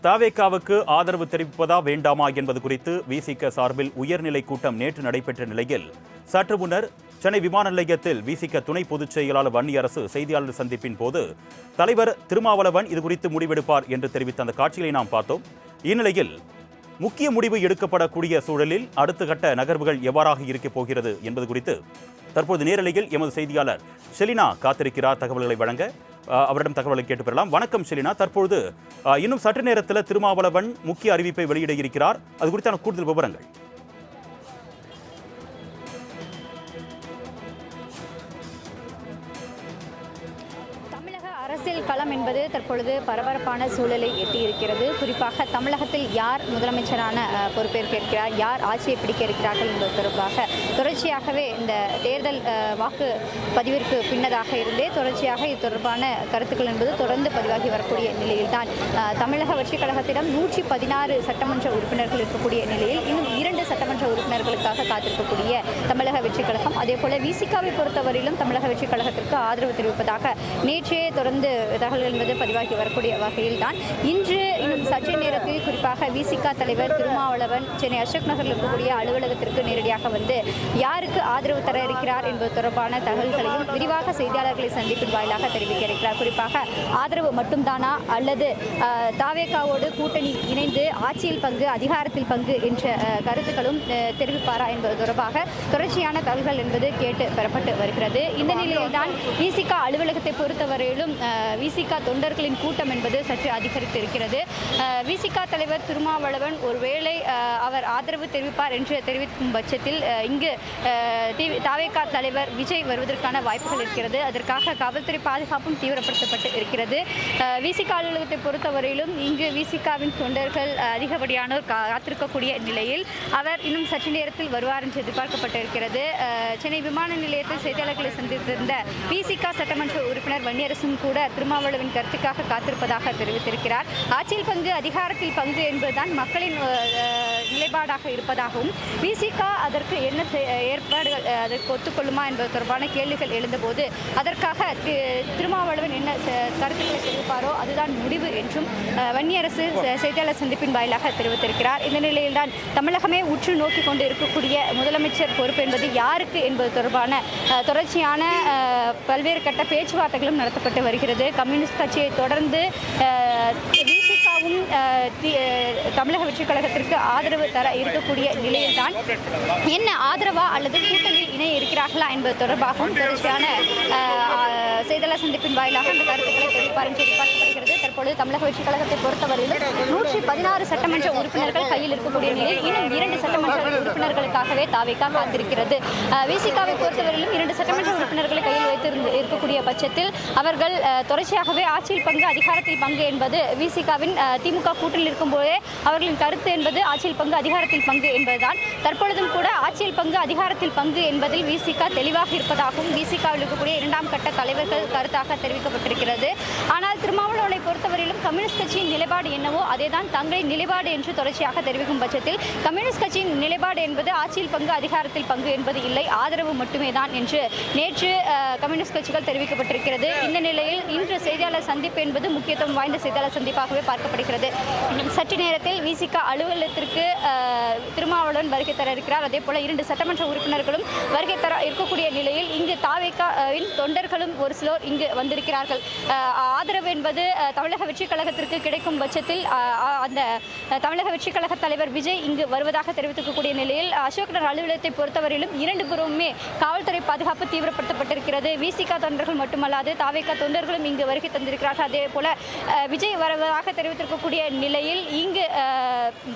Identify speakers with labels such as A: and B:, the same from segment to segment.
A: தவேகாவுக்கு ஆதரவு தெரிவிப்பதா வேண்டாமா என்பது குறித்து விசிக சார்பில் உயர்நிலை கூட்டம் நேற்று நடைபெற்ற நிலையில் சற்று முன்னர் சென்னை விமான நிலையத்தில் விசிக துணை பொதுச் செயலாளர் வன்னியரசு செய்தியாளர் சந்திப்பின் போது தலைவர் திருமாவளவன் இதுகுறித்து முடிவெடுப்பார் என்று தெரிவித்த அந்த காட்சிகளை நாம் பார்த்தோம். இந்நிலையில் முக்கிய முடிவு எடுக்கப்படக்கூடிய சூழலில் அடுத்த கட்ட நகர்வுகள் எவ்வாறாக இருக்கப் போகிறது என்பது குறித்து தற்போது நேரலையில் எமது செய்தியாளர் ஷெலினா காத்திருக்கிறார் தகவல்களை வழங்க. அவரிடம் தகவலை கேட்டு பெறலாம். வணக்கம் ஷெலினா. தற்பொழுது இன்னும் சற்று நேரத்தில் திருமாவளவன் முக்கிய அறிவிப்பை வெளியிட இருக்கிறார். அது குறித்தான கூடுதல் விவரங்கள்.
B: அரசியல் களம் என்பது தற்பொழுது பரபரப்பான சூழலை எட்டியிருக்கிறது. குறிப்பாக தமிழகத்தில் யார் முதலமைச்சரான பொறுப்பேற்க இருக்கிறார், யார் ஆட்சியை பிடிக்க இருக்கிறார்கள் என்பது தொடர்பாக தொடர்ச்சியாகவே இந்த தேர்தல் வாக்கு பதிவிற்கு பின்னதாக இருந்தே தொடர்ச்சியாக இது தொடர்பான கருத்துக்கள் என்பது தொடர்ந்து பதிவாகி வரக்கூடிய நிலையில்தான் தமிழக வெற்றிக் கழகத்திடம் 116 சட்டமன்ற உறுப்பினர்கள் இருக்கக்கூடிய நிலையில் இன்னும் 2 சட்டமன்ற உறுப்பினர்களுக்காக காத்திருக்கக்கூடிய தமிழக வெற்றிக் கழகம், அதேபோல விசிகாவை பொறுத்தவரையிலும் தமிழக வெற்றிக் கழகத்திற்கு ஆதரவு தெரிவிப்பதாக நேற்றே தொடர்ந்து தகவல்கள் என்பது பதிவாகி வரக்கூடிய வகையில் தான் இன்று இன்னும் சற்று நேரத்தில் குறிப்பாக விசிக தலைவர் திருமாவளவன் சென்னை அசோக் நகரில் இருக்கக்கூடிய அலுவலகத்திற்கு நேரடியாக வந்து யாருக்கு ஆதரவு தர இருக்கிறார் என்பது தொடர்பான தகவல்களையும் விரிவாக செய்தியாளர்களை சந்திப்பின் வாயிலாக தெரிவிக்க இருக்கிறார். குறிப்பாக ஆதரவு மட்டும்தானா அல்லது தவேகாவோடு கூட்டணி இணைந்து ஆட்சியில் பங்கு அதிகாரத்தில் பங்கு என்ற கருத்துக்களும் தெரிவிப்பாரா என்பது தொடர்பாக தொடர்ச்சியான தகவல்கள் என்பது கேட்டு பெறப்பட்டு வருகிறது. இந்த நிலையில்தான் விசிக அலுவலகத்தை பொறுத்தவரையிலும் விசிக தொண்டர்களின் கூட்டம் என்பது சற்று அதிகரித்திருக்கிறது. விசிக தலைவர் திருமாவளவன் ஒருவேளை அவர் ஆதரவு தெரிவிப்பார் என்று தெரிவிக்கும் பட்சத்தில் இங்கு தவேகா தலைவர் விஜய் வருவதற்கான வாய்ப்புகள் இருக்கிறது. அதற்காக காவல்துறை பாதுகாப்பும் தீவிரப்படுத்தப்பட்டு இருக்கிறது. விசிக அலுவலகத்தை பொறுத்தவரையிலும் இங்கு விசிகாவின் தொண்டர்கள் அதிகப்படியானோர் காத்திருக்கக்கூடிய நிலையில் அவர் இன்னும் சற்று நேரத்தில் வருவார் என்று எதிர்பார்க்கப்பட்டிருக்கிறது. சென்னை விமான நிலையத்தில் செய்தியாளர்களை சந்தித்திருந்த விசிக சட்டமன்ற உறுப்பினர் வன்னியரசும் கூட திருமாவளவன் கருத்துக்காக காத்திருப்பதாக தெரிவித்திருக்கிறார். ஆட்சியில் பங்கு அதிகாரத்தில் பங்கு என்பதுதான் மக்களின் நிலைப்பாடாக இருப்பதாகவும் விசிக அதற்கு என்ன ஏற்பாடுகள் அதற்கு ஒத்துக்கொள்ளுமா என்பது தொடர்பான கேள்விகள் எழுந்தபோது அதற்காக திருமாவளவன் என்ன கருத்துக்களை தெரிவிப்பாரோ அதுதான் முடிவு என்றும் வன்னியரசு செய்தியாளர் சந்திப்பின் வாயிலாக தெரிவித்திருக்கிறார். இந்த நிலையில்தான் தமிழகமே உற்று நோக்கி கொண்டு இருக்கக்கூடிய முதலமைச்சர் பொறுப்பு என்பது யாருக்கு என்பது தொடர்பான தொடர்ச்சியான பல்வேறு கட்ட பேச்சுவார்த்தைகளும் நடத்தப்பட்டு வருகிறது. கம்யூனிஸ்ட் கட்சியை தொடர்ந்து விசிகாவும் தமிழக வெற்றிக் கழகத்திற்கு ஆதரவு தர இருக்கக்கூடிய நிலையில்தான் என்ன ஆதரவா அல்லது கூட்டணியில் இணைய இருக்கிறார்களா என்பது தொடர்பாகவும் தொடர்ச்சியான செய்தியாளர் சந்திப்பின் வாயிலாக அந்த கருத்துக்களை தெரிவிப்பார் என்று எதிர்பார்க்கப்படுகிறது. தற்பொழுது தமிழக வெற்றிக் கழகத்தை பொறுத்தவரையிலும் 116 சட்டமன்ற உறுப்பினர்கள் கையில் இருக்கக்கூடிய நிலையில் இன்னும் 2 சட்டமன்ற உறுப்பினர்களுக்காகவே தவேகா காத்திருக்கிறது. விசிகாவை பொறுத்தவரையிலும் 2 சட்டமன்ற உறுப்பினர்களை கையில் வைத்து இருக்கக்கூடிய பட்சத்தில் அவர்கள் தொடர்ச்சியாகவே ஆட்சியில் பங்கு அதிகாரத்தில் பங்கு என்பது விசிகாவின் திமுக கூட்டணியில் இருக்கும்போதே அவர்களின் கருத்து என்பது ஆட்சியில் பங்கு அதிகாரத்தில் பங்கு என்பதுதான். தற்பொழுதும் கூட ஆட்சியில் பங்கு அதிகாரத்தில் பங்கு என்பதில் விசிக தெளிவாக இருப்பதாகவும் விசிகாவில் இருக்கக்கூடிய 2ஆம் கட்ட தலைவர்கள் கருத்தாக தெரிவிக்கப்பட்டிருக்கிறது. ஆனால் திருமாவளவனை பொறுத்தவரையிலும் கம்யூனிஸ்ட் கட்சியின் நிலைப்பாடு என்னவோ அதேதான் தங்களின் நிலைப்பாடு என்று தொடர்ச்சியாக தெரிவிக்கும் பட்சத்தில் கம்யூனிஸ்ட் கட்சியின் நிலைப்பாடு என்பது ஆட்சியில் பங்கு அதிகாரத்தில் பங்கு என்பது இல்லை, ஆதரவு மட்டுமே தான் என்று நேற்று கம்யூனிஸ்ட் கட்சிகள் தெரிவிக்கப்பட்டிருக்கிறது. இந்த நிலையில் இன்று செய்தியாளர் சந்திப்பு என்பது முக்கியத்துவம் வாய்ந்த செய்தியாளர் சந்திப்பாகவே பார்க்கப்படுகிறது. சற்று நேரத்தில் விசிக அலுவலகத்திற்கு திருமாவளவன் வருகை தர இருக்கிறார். அதேபோல 2 சட்டமன்ற உறுப்பினர்களும் வருகை தர இருக்கக்கூடிய நிலையில் இங்கு தவேகாவின் தொண்டர்களும் ஒரு சிலர் இங்கு வந்திருக்கிறார்கள். ஆதரவு என்பது தமிழக வெற்றிக் கழகத்திற்கு கிடைக்கும் பட்சத்தில் அந்த தமிழக வெற்றிக் கழக தலைவர் விஜய் இங்கு வருவதாக தெரிவித்திருக்கக்கூடிய நிலையில் அசோக் நகர் அலுவலகத்தை பொறுத்தவரையிலும் 2 புறமுமே காவல்துறை பாதுகாப்பு தீவிரப்படுத்தப்பட்டிருக்கிறது. விசிக தொண்டர்கள் மட்டுமல்லாது தவேகா தொண்டர்களும் இங்கு வருகை தந்திருக்கிறார்கள். அதே போல விஜய் வருவதாக தெரிவித்திருக்கக்கூடிய நிலையில் இங்கு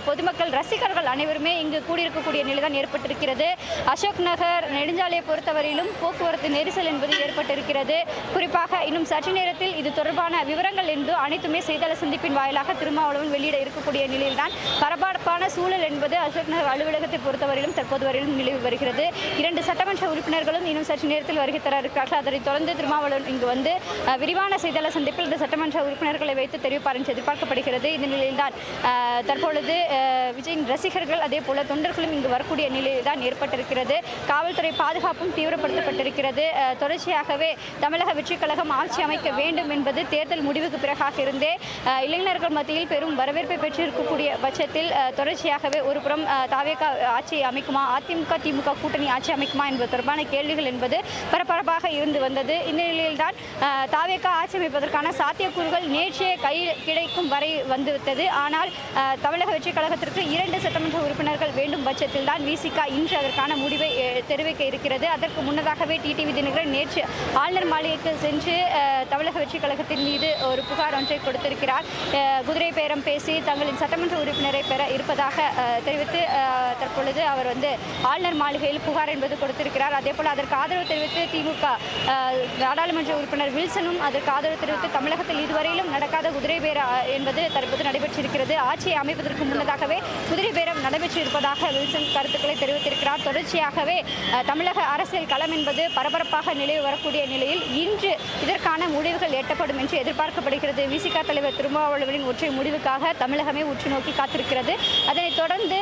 B: பொதுமக்கள் ரசிகர்கள் அனைவருமே இங்கு கூடியிருக்கக்கூடிய நிலைதான் ஏற்பட்டிருக்கிறது. அசோக் நகர் நெடுஞ்சாலையை பொறுத்தவரையிலும் போக்குவரத்து நெரிசல் என்பது ஏற்பட்டிருக்கிறது. குறிப்பாக இன்னும் சற்று நேரத்தில் இது தொடர்பான விவரங்கள் என்று அனைத்துமே செய்தியாளர் சந்திப்பின் வாயிலாக திருமாவளவன் வெளியிட இருக்கக்கூடிய நிலையில்தான் பரபரப்பான சூழல் என்பது அசோக் நகர் அலுவலகத்தை பொறுத்தவரையிலும் தற்போது வரையிலும் நிலவி வருகிறது. 2 சட்டமன்ற உறுப்பினர்களும் இன்னும் சற்று நேரத்தில் வருகை தர இருக்கிறார்கள். அதனைத் தொடர்ந்து திருமாவளவன் இங்கு வந்து விரிவான செய்தியாளர் சந்திப்பில் இந்த சட்டமன்ற உறுப்பினர்களை வைத்து தெரிவிப்பார் என்று எதிர்பார்க்கப்படுகிறது. இந்த நிலையில்தான் தற்பொழுது விஜயின் ரசிகர்கள் அதே போல தொண்டர்களும் இங்கு வரக்கூடிய நிலையில் தான் ஏற்பட்டிருக்கிறது. காவல்துறை பாதுகாப்பும் தீவிரப்படுத்தப்பட்டிருக்கிறது. தொடர்ச்சியாகவே தமிழக வெற்றிக் கழகம் ஆட்சி அமைக்க வேண்டும் என்பது தேர்தல் முடிவுக்கு பிறகாக இருந்தே இளைஞர்கள் மத்தியில் பெரும் வரவேற்பை பெற்றிருக்கக்கூடிய பட்சத்தில் தொடர்ச்சியாகவே ஒருபுறம் தாவேகா ஆட்சி அமைக்குமா, அதிமுக திமுக கூட்டணி ஆட்சி அமைக்குமா என்பது தொடர்பான கேள்விகள் என்பது பரபரப்பாக இருந்து வந்தது. இந்த நிலையில்தான் தாவேகா ஆட்சி அமைப்பதற்கான சாத்தியக்கூறுகள் நேற்றே கிடைக்கும் வரை வந்துவிட்டது. ஆனால் தமிழக வெற்றிக் கழகத்திற்கு 2 சட்டமன்ற உறுப்பினர்கள் வேண்டும் பட்சத்தில் தான் விசிக இன்று அதற்கான முடிவை தெரிவிக்க இருக்கிறது. அதற்கு முன்னதாகவே டிடிவி தினகரன் நேற்று ஆளுநர் மாளிகைக்கு சென்று தமிழக வெற்றிக் கழகத்தின் மீது ஒரு புகார் ஒன்றை கொடுத்திருக்கிறார். குதிரை பேரம் பேசி தங்களின் சட்டமன்ற உறுப்பினரை பெற இருப்பதாக தெரிவித்து தற்பொழுது அவர் ஆளுநர் மாளிகையில் புகார் என்பது கொடுத்திருக்கிறார். அதேபோல் அதற்கு ஆதரவு தெரிவித்து திமுக நாடாளுமன்ற உறுப்பினர் வில்சனும் அதற்கு ஆதரவு தெரிவித்து தமிழகத்தில் இதுவரையிலும் நடக்காத குதிரை பேரம் என்பது தற்போது நடைபெற்றிருக்கிறது. ஆட்சியை அமைப்பதற்கு முன்னதாகவே குதிரை பேரம் நடைபெற்றிருப்பதாக வில்சன் கருத்துக்களை தெரிவித்திருக்கிறார். தொடர்ச்சியாகவே தமிழக அரசியல் களம் என்பது பரபரப்பாக நிலவி வரக்கூடிய நிலையில் இன்று இதற்கான முடிவுகள் எட்டப்படும் என்று எதிர்பார்க்கப்படுகிறது. விசிக தலைவர் திருமாவளவனின் ஒற்றை முடிவுக்காக தமிழகமே உற்று நோக்கி காத்திருக்கிறது. அதனைத் தொடர்ந்து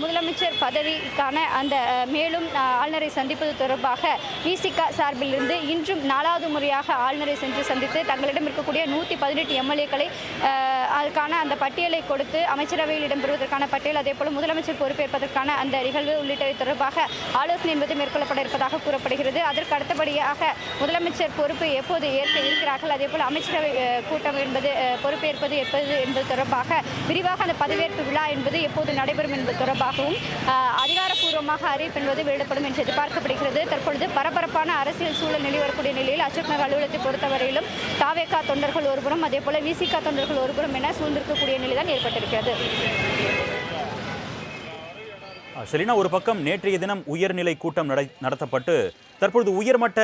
B: முதலமைச்சர் பதவிக்கான அந்த மேலும் ஆளுநரை சந்திப்பது தொடர்பாக விசிக சார்பில் இருந்து இன்றும் 4வது முறையாக ஆளுநரை சென்று சந்தித்து தங்களிடம் இருக்கக்கூடிய 118 எம்எல்ஏக்களை அதுக்கான அந்த பட்டியலை கொடுத்து அமைச்சரவையில் இடம்பெறுவதற்கான பட்டியல், அதேபோல் முதலமைச்சர் பொறுப்பேற்பதற்கான அந்த நிகழ்வு உள்ளிட்டவை தொடர்பாக ஆலோசனை என்பது மேற்கொள்ளப்பட இருப்பதாக கூறப்படுகிறது. அதற்கு அடுத்தபடியாக முதலமைச்சர் பொறுப்பு எப்போது ஏற்க இருக்கிறார்கள், அதேபோல் அமைச்சரவை கூட்டம் என்பது பொறுப்பேற்பது என்பது தொடர்பாக விரிவாக அந்த பதவியேற்பு விழா என்பது எப்போது நடைபெறும் என்பது தொடர்பாகவும் அதிகாரப்பூர்வமாக அறிவிப்பு என்பது வெளியிடப்படும் என்று எதிர்பார்க்கப்படுகிறது. தற்பொழுது பரபரப்பான அரசியல் சூழல் நிலவரக்கூடிய நிலையில் அசோக் நகர் அலுவலகத்தை பொறுத்தவரையிலும் தாவேகா தொண்டர்கள் ஒருபுறம் அதேபோல விசிக தொண்டர்கள் ஒருபுறம் என சூழ்ந்திருக்கக்கூடிய நிலைதான் ஏற்பட்டிருக்கிறது.
A: செலினா, ஒரு பக்கம் நேற்றைய தினம் உயர்நிலை கூட்டம் நடத்தப்பட்டு தற்பொழுது உயர்மட்ட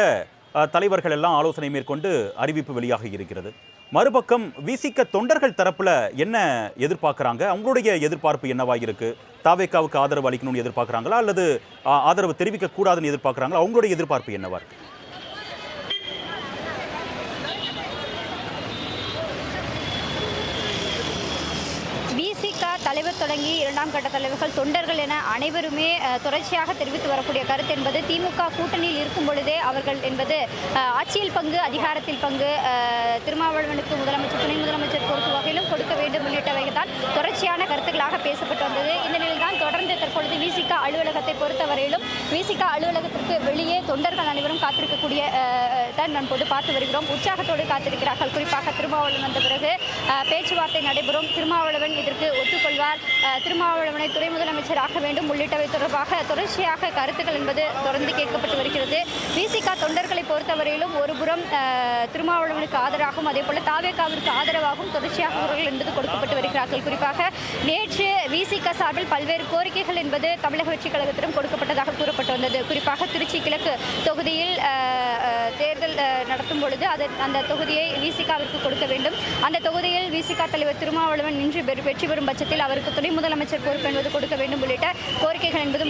A: தலைவர்கள் எல்லாம் ஆலோசனை மேற்கொண்டு அறிவிப்பு வெளியாக இருக்கிறது. மறுபக்கம் விசிக தொண்டர்கள் தரப்புல என்ன எதிர்பார்க்குறாங்க? அவங்களுடைய எதிர்பார்ப்பு என்னவாக இருக்கு? தாவேகாவுக்கு ஆதரவு அளிக்கணும்னு எதிர்பார்க்குறாங்களா அல்லது ஆதரவு தெரிவிக்க கூடாதுன்னு எதிர்பார்க்குறாங்களா? அவங்களுடைய எதிர்பார்ப்பு என்னவா இருக்கு?
B: தலைவர் தொடங்கி 2ஆம் கட்ட தலைவர்கள் தொண்டர்கள் என அனைவருமே தொடர்ச்சியாக தெரிவித்து வரக்கூடிய கருத்து என்பது திமுக கூட்டணியில் இருக்கும் பொழுதே அவர்கள் என்பது ஆட்சியில் பங்கு, அதிகாரத்தில் பங்கு, திருமாவளவனுக்கு முதலமைச்சர் துணை முதலமைச்சர் பொறுப்பு வகையிலும் கொடுக்க வேண்டும் உள்ளிட்டவைகள் தான் தொடர்ச்சியான கருத்துக்களாக பேசப்பட்டு வந்தது. இந்த நிலையில் தான் தொடர்ந்து தற்பொழுது விசிக அலுவலகத்தை பொறுத்தவரையிலும் விசிக அலுவலகத்திற்கு வெளியே தொண்டர்கள் அனைவரும் காத்திருக்கக்கூடிய தான் நாம் பொது பார்த்து வருகிறோம். உற்சாகத்தோடு காத்திருக்கிறார்கள். குறிப்பாக திருமாவளவன் வந்த பிறகு பேச்சுவார்த்தை நடைபெறும், திருமாவளவன் இதற்கு ஒத்துக்கொள்வார், திருமாவளவனை துணை முதலமைச்சராக வேண்டும் உள்ளிட்டவை தொடர்பாக தொடர்ச்சியாக கருத்துக்கள் என்பது தொடர்ந்து கேட்கப்பட்டு வருகிறது. விசிக தொண்டர்களை பொறுத்தவரையிலும் ஒருபுறம் திருமாவளவனுக்கு ஆதரவாகவும் அதேபோல தாவேகாவிற்கு ஆதரவாகவும் தொடர்ச்சியாக குரல்கள் என்பது கொடுக்கப்பட்டு வருகிறார்கள். குறிப்பாக நேற்று விசிக சார்பில் பல்வேறு கோரிக்கைகள் என்பது தமிழக வெற்றிக் கழகத்திடம் கொடுக்கப்பட்டதாக கூறப்பட்டு வந்தது. குறிப்பாக திருச்சி கிழக்கு தொகுதியில் தேர்தல் நடத்தும் பொழுது அந்த தொகுதியை விசிகாவிற்கு கொடுக்க வேண்டும். அந்த தொகுதியில் விசிக தலைவர் திருமாவளவன் இன்று வெற்றி பெறும் பட்சத்தில் அவருக்கு துணை முதலமைச்சர் பொறுப்பு என்பது கொடுக்க வேண்டும் உள்ளிட்ட கோரிக்கைகள் என்பது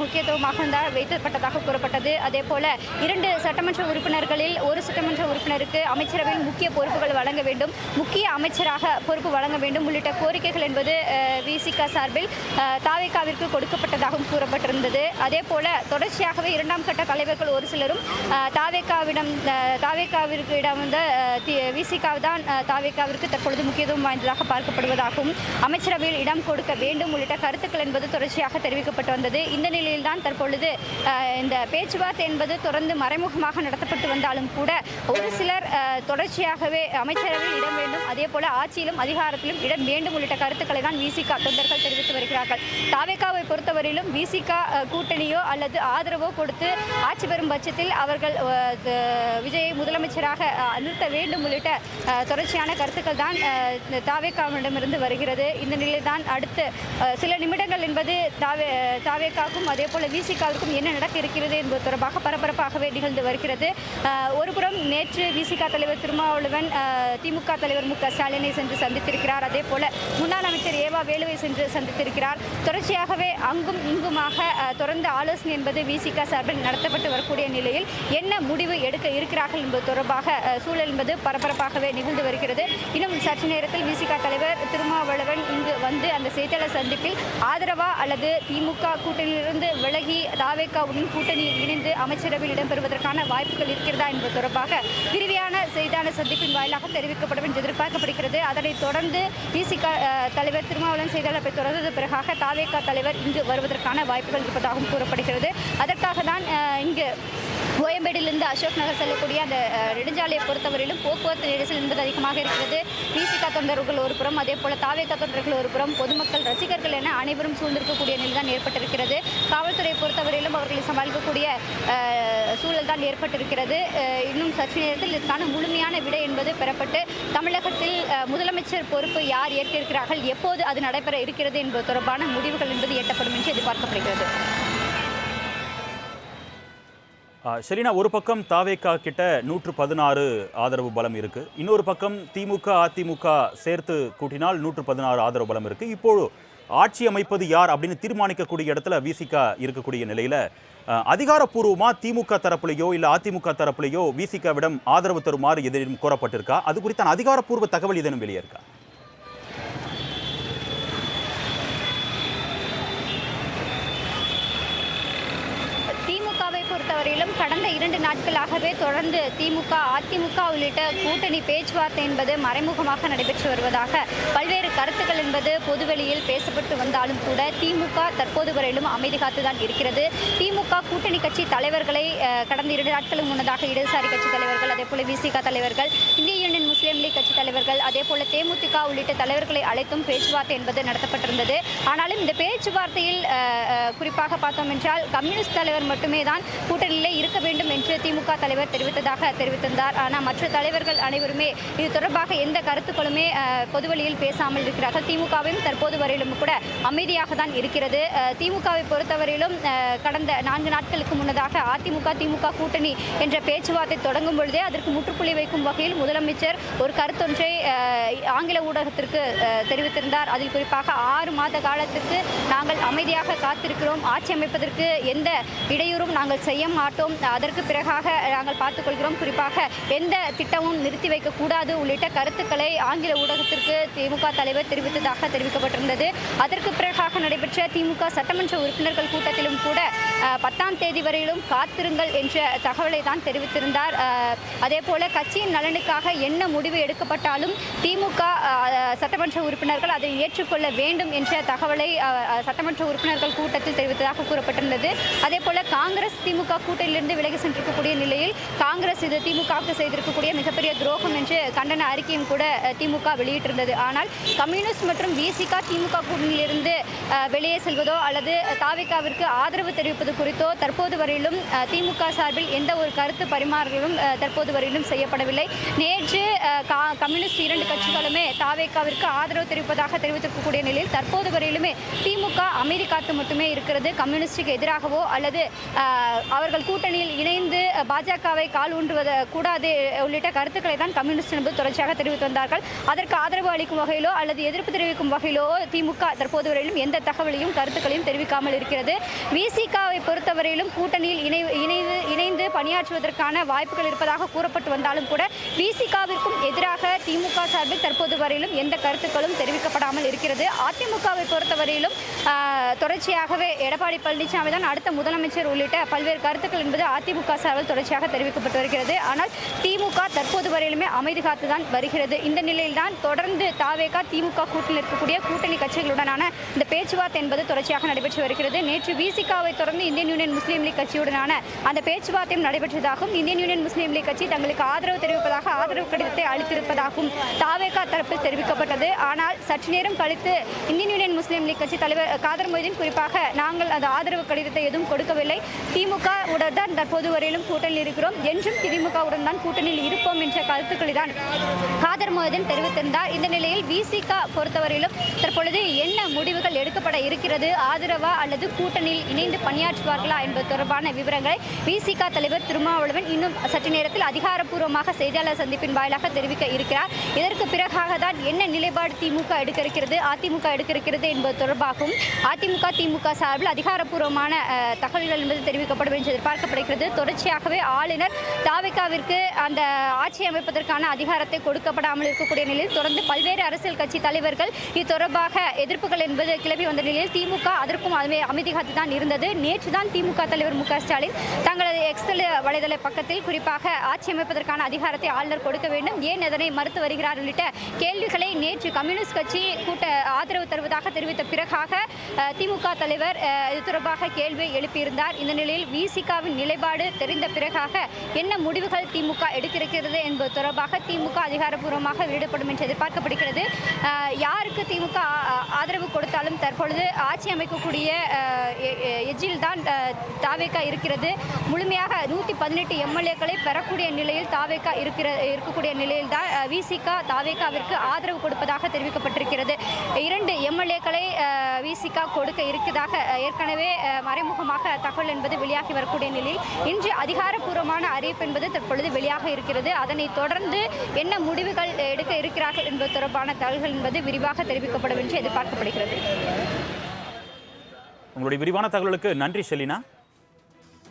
B: முக்கியத்துவமாக வைக்கப்பட்டதாக கூறப்பட்டது. அதேபோல 2 சட்டமன்ற உறுப்பினர்களில் ஒரு சட்டமன்ற உறுப்பினருக்கு அமைச்சரவையில் முக்கிய பொறுப்புகள் வழங்க வேண்டும், முக்கிய அமைச்சராக பொறுப்பு வழங்க வேண்டும் உள்ளிட்ட கோரிக்கைகள் என்பது விசிக சார்பில் தாவேகாவிற்கு கொடுக்கப்பட்டதாகவும் கூறப்பட்டிருந்தது. அதேபோல தொடர்ச்சியாகவே 2ஆம் கட்ட தலைவர்கள் ஒரு சிலரும் தாவேகாவிற்கு விசிக தான் தாவேகாவிற்கு தற்பொழுது முக்கியத்துவம் வாய்ந்ததாக பார்க்கப்படுவதாகவும் அமைச்சரவையில் இடம் கொடுக்க வேண்டும் உள்ளிட்ட கருத்துக்கள் என்பது தொடர்ச்சியாக தெரிவிக்கப்பட்டு வந்தது. இந்த நிலையில்தான் தற்பொழுது இந்த பேச்சுவார்த்தை என்பது தொடர்ந்து மறைமுகமாக நடத்தப்பட்டு வந்தாலும் கூட ஒரு சிலர் தொடர்ச்சியாகவே அமைச்சரவையில் இடம் வேண்டும், அதே போல ஆட்சியிலும் அதிகாரத்திலும் இடம் வேண்டும் உள்ளிட்ட கருத்துக்களை தான் விசிக தொண்டர்கள் தெரிவித்து வருகிறார்கள். தாவேகாவை பொறுத்தவரையிலும் விசிக கூட்டணியோ அல்லது ஆதரவோ கொடுத்து ஆட்சி பெறும் பட்சத்தில் அவர்கள் விஜயை முதலமைச்சராக நிறுத்த வேண்டும் உள்ளிட்ட தொடர்ச்சியான கருத்துக்கள் தான் தாவேகாவிடமிருந்து வருகிறது. இந்த நிலையில் தான் அடுத்து சில நிமிடங்கள் என்பது தாவேகாவுக்கும் அதே போல விசிகாவிற்கும் என்ன நடக்க இருக்கிறது என்பது தொடர்பாக பரபரப்பாகவே நிகழ்ந்து வருகிறது. ஒருபுறம் நேற்று விசிக தலைவர் திருமாவளவன் திமுக தலைவர் மு க ஸ்டாலினை சென்று சந்தித்திருக்கிறார். அதே போல முன்னாள் அமைச்சர் ஏவா வேலுவை சென்று சந்தித்திருக்கிறார். தொடர்ச்சியாகவே அங்கும் இங்குமாக தொடர்ந்து ஆலோசனை என்பது விசிக சார்பில் நடத்தப்பட்டு வரக்கூடிய நிலையில் என்ன முடிவு எடுக்க இருக்கிறார்கள் என்பது தொடர்பாக சூழல் என்பது பரபரப்பாகவே நிகழ்ந்து வருகிறது. இன்னும் சற்று நேரத்தில் விசிக தலைவர் திருமாவளவன் இங்கு வந்து அந்த செய்தியாளர் சந்திப்பில் ஆதரவா அல்லது திமுக கூட்டணியிலிருந்து விலகி தாவேகாவுடன் கூட்டணியில் இணைந்து அமைச்சரவையில் இடம்பெறுவதற்கான வாய்ப்புகள் இருக்கிறதா என்பது தொடர்பாக விரிவான செய்தியாளர் சந்திப்பின் வாயிலாக தெரிவிக்கப்படும் என்று எதிர்பார்க்கப்படுகிறது. அதனைத் தொடர்ந்து விசிக தலைவர் திருமாவளவன் செய்தியாளரை தொடர்ந்தது பிறகாக தாவேகா தலைவர் இங்கு வருவதற்கான வாய்ப்புகள் இருப்பதாகவும் கூறப்படுகிறது. அதற்காக தான் இங்கு கோயம்பேடிலிருந்து அசோக் நகர் செல்லக்கூடிய அந்த நெடுஞ்சாலையை பொறுத்தவரையிலும் போக்குவரத்து நெரிசல் என்பது அதிகமாக இருக்கிறது. விசிக தொண்டர்கள் ஒரு புறம், அதே போல தாவேகா தொண்டர்கள் ஒரு புறம், பொதுமக்கள் ரசிகர்கள் என அனைவரும் சூழ்ந்திருக்கக்கூடிய நிலை தான் ஏற்பட்டிருக்கிறது. காவல்துறையை பொறுத்தவரையிலும் அவர்களை சமாளிக்கக்கூடிய சூழல் தான் ஏற்பட்டிருக்கிறது. இன்னும் சற்று நேரத்தில் இதற்கான முழுமையான விடை என்பது பெறப்பட்டு தமிழகத்தில் முதலமைச்சர் பொறுப்பு யார் ஏற்க இருக்கிறார்கள், எப்போது அது நடைபெற இருக்கிறது என்பது தொடர்பான முடிவுகள் என்பது எட்டப்படும் என்று எதிர்பார்க்கப்படுகிறது.
A: ஷெலினா, ஒரு பக்கம் தாவேகா கிட்ட 116 ஆதரவு பலம் இருக்கு, இன்னொரு பக்கம் திமுக அதிமுக சேர்த்து கூட்டினால் 116 ஆதரவு பலம் இருக்கு. இப்போது ஆட்சி அமைப்பது யார் அப்படின்னு தீர்மானிக்கக்கூடிய இடத்துல விசிக இருக்கக்கூடிய நிலையில அதிகாரப்பூர்வமா திமுக தரப்புலையோ இல்ல அதிமுக தரப்புலையோ விசிகவிடம் ஆதரவு தருமாறு எதிரும் கோரப்பட்டிருக்கா? அது குறித்தான அதிகாரப்பூர்வ தகவல் இதனும் வெளியே இருக்கா?
B: திமுகவை பொறுத்தவரையிலும் கடந்த 2 நாட்களாகவே தொடர்ந்து திமுக அதிமுக உள்ளிட்ட கூட்டணி பேச்சுவார்த்தை என்பது மறைமுகமாக நடைபெற்று வருவதாக பல்வேறு கருத்துக்கள் என்பது பொதுவெளியில் பேசப்பட்டு வந்தாலும் கூட திமுக தற்போது வரையிலும் அமைதி காத்துதான் இருக்கிறது. திமுக கூட்டணி கட்சி தலைவர்களை கடந்த 2 நாட்களுக்கு முன்னதாக இடதுசாரி கட்சி தலைவர்கள், அதே போல விசிக தலைவர்கள், இந்திய யூனியன் முஸ்லீம் லீக் கட்சி தலைவர்கள், அதே போல தேமுதிக உள்ளிட்ட தலைவர்களை அழைத்தும் பேச்சுவார்த்தை என்பது நடத்தப்பட்டிருந்தது. ஆனாலும் இந்த பேச்சுவார்த்தையில் குறிப்பாக பார்த்தோம் என்றால் கம்யூனிஸ்ட் தலைவர் மட்டுமே தான் கூட்டணியிலே இருக்க வேண்டும் என்று திமுக தலைவர் தெரிவித்திருந்தார். ஆனால் மற்ற தலைவர்கள் அனைவருமே இது தொடர்பாக எந்த கருத்துக்களுமே பொதுவெளியில் பேசாமல் இருக்கிறார்கள். திமுகவையும் தற்போது வரையிலும் கூட அமைதியாக தான் இருக்கிறது. திமுகவை பொறுத்தவரையிலும் கடந்த 4 நாட்களுக்கு முன்னதாக அதிமுக திமுக கூட்டணி என்ற பேச்சுவார்த்தை தொடங்கும் பொழுதே அதற்கு முற்றுப்புள்ளி வைக்கும் வகையில் முதலமைச்சர் ஒரு கருத்தொன்றை ஆங்கில ஊடகத்திற்கு தெரிவித்திருந்தார். அதில் குறிப்பாக 6 மாத காலத்திற்கு நாங்கள் அமைதியாக காத்திருக்கிறோம், ஆட்சி அமைப்பதற்கு எந்த இடையூறும் நாங்கள் செய்ய மாட்டோம், அதற்கு பிறகாக நாங்கள் பார்த்துக்கொள்கிறோம், குறிப்பாக எந்த திட்டமும் நிறுத்தி வைக்கக்கூடாது உள்ளிட்ட கருத்துக்களை ஆங்கில ஊடகத்திற்கு திமுக தலைவர் தெரிவித்ததாக தெரிவிக்கப்பட்டிருந்தது. அதற்கு பிறகாக நடைபெற்ற திமுக சட்டமன்ற உறுப்பினர்கள் கூட்டத்திலும் கூட 10ஆம் தேதி வரையிலும் காத்திருங்கள் என்ற தகவலை தான் தெரிவித்திருந்தார். அதே போல கட்சியின் நலனுக்காக என்ன முடிவு எடுக்கப்பட்டாலும் திமுக சட்டமன்ற உறுப்பினர்கள் அதை ஏற்றுக்கொள்ள வேண்டும் என்ற தகவலை சட்டமன்ற உறுப்பினர்கள் கூட்டத்தில் தெரிவித்ததாக கூறப்பட்டிருந்தது. அதே போல காங்கிரஸ் திமுக கூட்டணியிலிருந்து விலகி சென்றிருக்கக்கூடிய நிலையில் காங்கிரஸ் இது திமுகவுக்கு செய்திருக்கக்கூடிய மிகப்பெரிய துரோகம் என்று கண்டன அறிக்கையும் கூட திமுக வெளியிட்டிருந்தது. ஆனால் கம்யூனிஸ்ட் மற்றும் விசிக திமுக கூட்டணியிலிருந்து வெளியே செல்வதோ அல்லது தாவேகாவிற்கு ஆதரவு தெரிவிப்பது குறித்தோ தற்போது வரையிலும் திமுக சார்பில் எந்த ஒரு கருத்து பரிமாறலும் தற்போது வரையிலும் செய்யப்படவில்லை. நேற்று கம்யூனிஸ்ட் 2 கட்சிகளுமே தாவேகாவிற்கு ஆதரவு தெரிவிப்பதாக தெரிவித்திருக்கக்கூடிய நிலையில் தற்போது வரையிலுமே திமுக அமைதி காத்து மட்டுமே இருக்கிறது. கம்யூனிஸ்டுக்கு எதிராகவோ அல்லது அவர்கள் கூட்டணியில் இணைந்து பாஜகவை கால் ஊன்றுவது கூடாது உள்ளிட்ட கருத்துக்களை தான் கம்யூனிஸ்ட் என்பது தொடர்ச்சியாக தெரிவித்து வந்தார்கள். அதற்கு ஆதரவு அளிக்கும் வகையிலோ அல்லது எதிர்ப்பு தெரிவிக்கும் வகையிலோ திமுக தற்போது வரையிலும் எந்த தகவலையும் கருத்துக்களையும் தெரிவிக்காமல் இருக்கிறது. விசிகாவை பொறுத்தவரையிலும் கூட்டணியில் இணைந்து பணியாற்றுவதற்கான வாய்ப்புகள் இருப்பதாக கூறப்பட்டு வந்தாலும் கூட விசிகாவிற்கும் எதிராக திமுக சார்பில் தற்போது வரையிலும் எந்த கருத்துக்களும் தெரிவிக்கப்படாமல் இருக்கிறது. அதிமுகவை பொறுத்தவரையிலும் தொடர்ச்சியாகவே எடப்பாடி பழனிசாமி தான் அடுத்த முதலமைச்சர் உள்ளிட்ட பல்வேறு கருத்துக்கள் என்பது அதிமுக சார்பில் தொடர்ச்சியாக தெரிவிக்கப்பட்டு வருகிறது. ஆனால் திமுக தற்போது வரையிலுமே அமைதி காத்துதான் வருகிறது. இந்த நிலையில்தான் தொடர்ந்து தாவேகா திமுக கூட்டணியில் இருக்கக்கூடிய கூட்டணி கட்சிகளுடனான இந்த பேச்சுவார்த்தை என்பது தொடர்ச்சியாக நடைபெற்று வருகிறது. நேற்று விசிகாவை தொடர்ந்து இந்தியன் யூனியன் முஸ்லீம் லீக் கட்சியுடனான அந்த பேச்சுவார்த்தையும் நடைபெற்றதாகவும் இந்தியன் யூனியன் முஸ்லீம் லீக் கட்சி தங்களுக்கு ஆதரவு தெரிவிப்பதாக ஆதரவு கடிதத்தை அளித்திருப்பதாகவும் தாவேகா தரப்பில் தெரிவிக்கப்பட்டது. ஆனால் சற்று நேரம் கழித்து இந்தியன் யூனியன் முஸ்லீம் லீக் கட்சி தலைவர் காதர் மொய்தீன் குறிப்பாக நாங்கள் அந்த ஆதரவு கடிதத்தை எதுவும் கொடுக்கவில்லை, திமுக உடன் தான் தற்போது வரையிலும் கூட்டணியில் இருக்கிறோம், என்றும் திமுகவுடன் தான் கூட்டணியில் இருப்போம் என்ற கருத்துக்களை தான் காதர் மொய்தீன் தெரிவித்திருந்தார். இந்த நிலையில் விசிக பொறுத்தவரையிலும் தற்பொழுது என்ன முடிவுகள் எடுக்கப்பட இருக்கிறது, ஆதரவா அல்லது கூட்டணியில் இணைந்து பணியாற்றுவார்களா என்பது தொடர்பான விவரங்களை விசிக தலைவர் திருமாவளவன் இன்னும் சற்று நேரத்தில் அதிகாரப்பூர்வமாக செய்தியாளர் சந்திப்பின் வாயிலாக தெரிவிக்க இருக்கிறார். இதற்கு பிறகாக தான் என்ன நிலைப்பாடு திமுக எடுக்க இருக்கிறது, அதிமுக எடுக்க இருக்கிறது என்பது தொடர்பாகவும் அதிமுக திமுக சார்பில் அதிகாரப்பூர்வமான தகவல்கள் என்பது தெரிவிக்கப்படும் என்று எதிர்பார்க்கப்படுகிறது. தொடர்ச்சியாகவே ஆளுநர் தாவேகாவிற்கு அந்த ஆட்சி அமைப்பதற்கான அதிகாரத்தை கொடுக்கப்படாமல் இருக்கக்கூடிய நிலையில் தொடர்ந்து பல்வேறு அரசியல் கட்சி தலைவர்கள் இது தொடர்பாக எதிர்ப்புகள் என்பது கிளம்பி வந்த நிலையில் திமுக அதற்கும் அமைதி காத்து தான் இருந்தது. நேற்று தான் திமுக தலைவர் மு க ஸ்டாலின் தங்களது எக்ஸ் வலைதள பக்கத்தில் குறிப்பாக ஆட்சி அமைப்பதற்கான அதிகாரத்தை ஆளுநர் கொடுக்க வேண்டும், ஏன் அதனை மறுத்து வருகிறார் உள்ளிட்ட கேள்விகளை நேற்று கம்யூனிஸ்ட் கட்சி ஆதரவு தருவதாக தெரிவித்த பிறகாக திமுக தலைவர் இது தொடர்பாக கேள்வியை எழுப்பியிருந்தார். இந்த நிலையில் விசிகாவின் நிலைப்பாடு தெரிந்த பிறகாக என்ன முடிவுகள் திமுக எடுத்திருக்கிறது என்பது தொடர்பாக திமுக அதிகாரப்பூர்வமாக வெளியிடப்படும் என்று எதிர்பார்க்கப்படுகிறது. யாருக்கு திமுக ஆதரவு கொடுத்தாலும் தற்பொழுது ஆட்சி அமைக்கக்கூடிய எஜ்ஜில் தான் தாவேகா இருக்கிறது. முழுமையாக 118 எம்எல்ஏக்களை பெறக்கூடிய நிலையில் தாவேகா இருக்கக்கூடிய நிலையில் தான் விசிகா தாவேகாவிற்கு ஆதரவு கொடுப்பதாக தெரிவிக்கப்பட்டிருக்கிறது. 2 எம்எல்ஏக்களை விசிகா கொடுக்க இருக்கிறதாக ஏற்கனவே மறைமுகமாக தகவல் என்பது வெளியாகி வரக்கூடிய நிலையில் இன்று அதிகாரப்பூர்வமான அறிவிப்பு என்பது தற்பொழுது வெளியாக இருக்கிறது. அதனை தொடர்ந்து என்ன முடிவுகள் எடுக்க இருக்கிறார்கள் என்பது தொடர்பான தகவல்கள் என்பது விரிவாக தெரிவிக்கப்படும் என்று எதிர்பார்க்கப்படுகிறது.
A: உங்களுடைய விரிவான தகவலுக்கு நன்றி ஷெலினா.